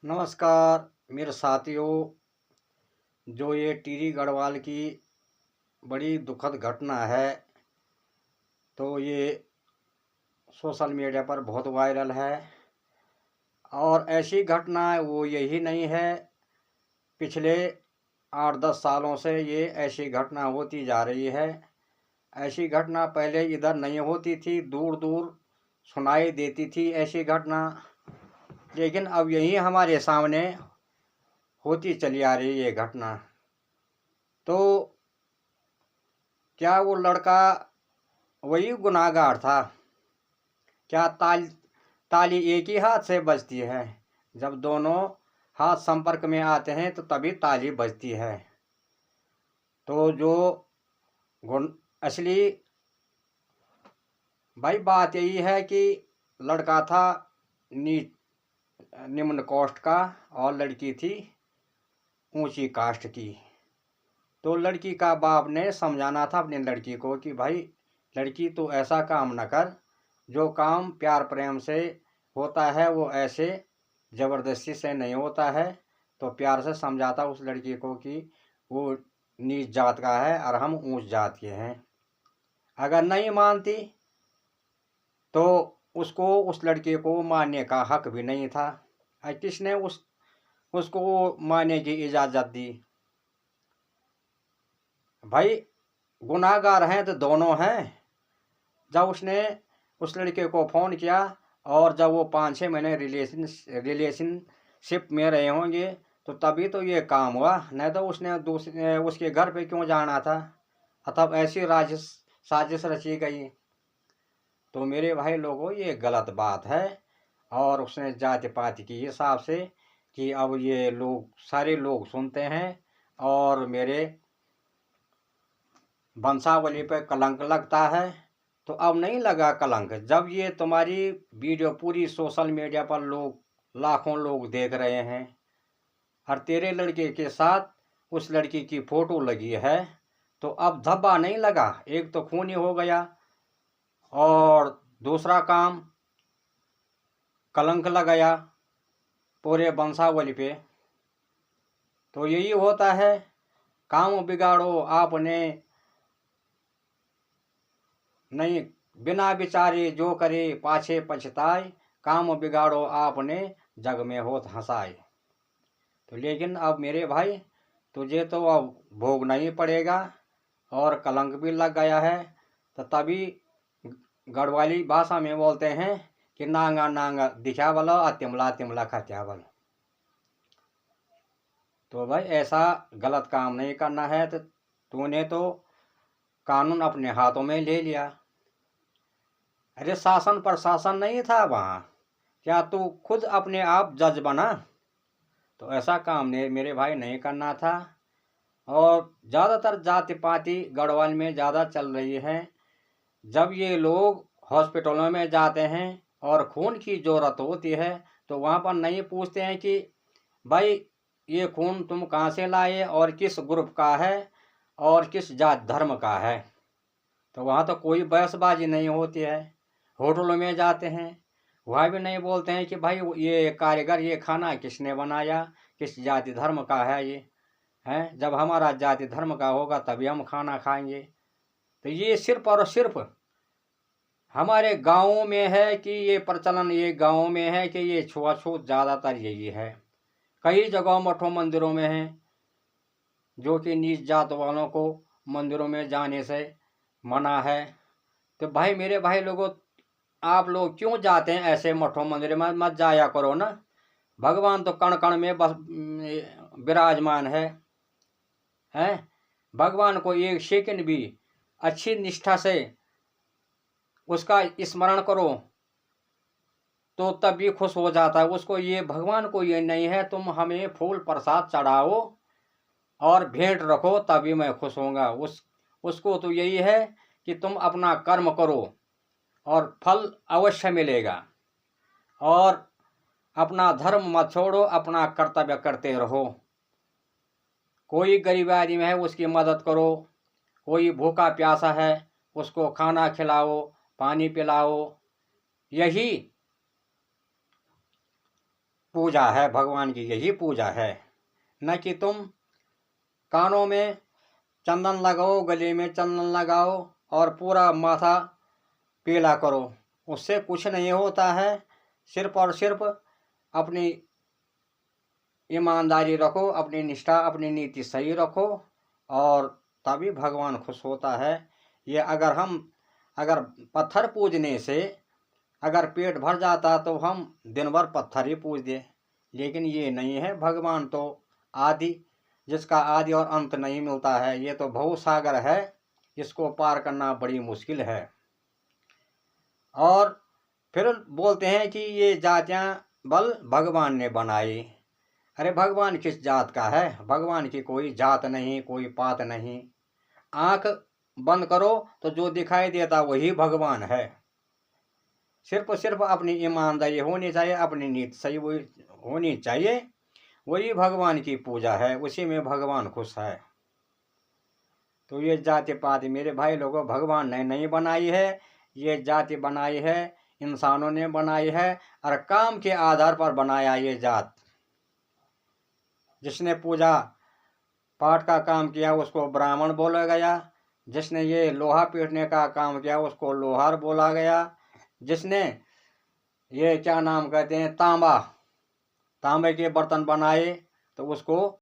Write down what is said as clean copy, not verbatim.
नमस्कार मेरे साथियों। जो ये टिहरी गढ़वाल की बड़ी दुखद घटना है, तो ये सोशल मीडिया पर बहुत वायरल है। और ऐसी घटना वो यही नहीं है, पिछले 8-10 सालों से ये ऐसी घटना होती जा रही है। ऐसी घटना पहले इधर नहीं होती थी, दूर दूर सुनाई देती थी ऐसी घटना, लेकिन अब यही हमारे सामने होती चली आ रही है ये घटना। तो क्या वो लड़का वही गुनाहगार था? क्या ताली एक ही हाथ से बजती है? जब दोनों हाथ संपर्क में आते हैं तो तभी ताली बजती है। तो जो गुण असली भाई बात यही है कि लड़का था निम्न कास्ट का और लड़की थी ऊंची कास्ट की। तो लड़की का बाप ने समझाना था अपनी लड़की को कि भाई लड़की तो ऐसा काम न कर, जो काम प्यार प्रेम से होता है वो ऐसे ज़बरदस्ती से नहीं होता है। तो प्यार से समझाता उस लड़की को कि वो नीच जात का है और हम ऊंच जात के हैं। अगर नहीं मानती तो उसको उस लड़के को मानने का हक भी नहीं था। किसने उसको मानने की इजाज़त दी? भाई गुनाहगार हैं तो दोनों हैं। जब उसने उस लड़के को फ़ोन किया और जब वो 5-6 महीने रिलेशनशिप में रहे होंगे तो तभी तो ये काम हुआ, नहीं तो उसने दूसरे उसके घर पे क्यों जाना था? अतः ऐसी साजिश रची गई। तो मेरे भाई लोगों, ये गलत बात है। और उसने जाति पाति के हिसाब से कि अब ये लोग सारे लोग सुनते हैं और मेरे वंशावली पे कलंक लगता है। तो अब नहीं लगा कलंक, जब ये तुम्हारी वीडियो पूरी सोशल मीडिया पर लाखों लोग देख रहे हैं और तेरे लड़के के साथ उस लड़की की फोटो लगी है, तो अब धब्बा नहीं लगा? एक तो खूनी हो गया और दूसरा काम कलंक लगाया पूरे वंशावली पे। तो यही होता है, काम बिगाड़ो आपने नहीं, बिना विचारे जो करे पाछे पछताए, काम बिगाड़ो आपने जग में होत हंसाए। तो लेकिन अब मेरे भाई तुझे तो अब भोगना ही पड़ेगा और कलंक भी लग गया है। तो तभी गढ़वाली भाषा में बोलते हैं कि नांगा नांगा दिखा वाला और तिमला तिमला खत्या वाला। तो भाई ऐसा गलत काम नहीं करना है। तो तूने तो कानून अपने हाथों में ले लिया। अरे शासन प्रशासन नहीं था वहाँ, क्या तू खुद अपने आप जज बना? तो ऐसा काम ने मेरे भाई नहीं करना था। और ज़्यादातर जाति पाति गढ़वाल में ज़्यादा चल रही है। जब ये लोग हॉस्पिटलों में जाते हैं और खून की ज़रूरत होती है तो वहाँ पर नहीं पूछते हैं कि भाई ये खून तुम कहाँ से लाए और किस ग्रुप का है और किस जात धर्म का है। तो वहाँ तो कोई बहसबाजी नहीं होती है। होटलों में जाते हैं, वहाँ भी नहीं बोलते हैं कि भाई ये कारीगर ये खाना किसने बनाया, किस जाति धर्म का है ये है। जब हमारा जाति धर्म का होगा तभी हम खाना खाएंगे। तो ये सिर्फ और सिर्फ हमारे गाँवों में है कि ये प्रचलन, ये गाँवों में है कि ये छुआछूत ज़्यादातर यही है। कई जगहों मठों मंदिरों में है जो कि नीच जात वालों को मंदिरों में जाने से मना है। तो भाई मेरे भाई लोगों, आप लोग क्यों जाते हैं ऐसे मठों मंदिर में? मत जाया करो ना। भगवान तो कण कण में बस विराजमान है। भगवान को एक सेकंड भी अच्छी निष्ठा से उसका स्मरण करो तो तभी खुश हो जाता है। उसको ये भगवान को ये नहीं है तुम हमें फूल प्रसाद चढ़ाओ और भेंट रखो तभी मैं खुश होऊंगा। उसको तो यही है कि तुम अपना कर्म करो और फल अवश्य मिलेगा। और अपना धर्म मत छोड़ो, अपना कर्तव्य करते रहो। कोई गरीब आदमी है उसकी मदद करो, कोई भूखा प्यासा है उसको खाना खिलाओ, पानी पिलाओ। यही पूजा है, भगवान की यही पूजा है। न कि तुम कानों में चंदन लगाओ, गले में चंदन लगाओ और पूरा माथा पीला करो, उससे कुछ नहीं होता है। सिर्फ और सिर्फ अपनी ईमानदारी रखो, अपनी निष्ठा, अपनी नीति सही रखो और तभी भगवान खुश होता है। ये अगर पत्थर पूजने से अगर पेट भर जाता तो हम दिन भर पत्थर ही पूज दे, लेकिन ये नहीं है। भगवान तो आदि, जिसका आदि और अंत नहीं मिलता है, ये तो भव सागर है, इसको पार करना बड़ी मुश्किल है। और फिर बोलते हैं कि ये जातियां बल भगवान ने बनाई। अरे भगवान किस जात का है? भगवान की कोई जात नहीं, कोई पात नहीं। आंख बंद करो तो जो दिखाई देता वही भगवान है। सिर्फ अपनी ईमानदारी होनी चाहिए, अपनी नीति सही होनी चाहिए, वही भगवान की पूजा है, उसी में भगवान खुश है। तो ये जाति पाति मेरे भाई लोगों भगवान ने नहीं बनाई है, ये जाति बनाई है, इंसानों ने बनाई है और काम के आधार पर बनाया ये जात। जिसने पूजा पाठ का काम किया उसको ब्राह्मण बोला गया, जिसने ये लोहा पीटने का काम किया उसको लोहार बोला गया, जिसने ये क्या नाम कहते हैं तांबे के बर्तन बनाए तो उसको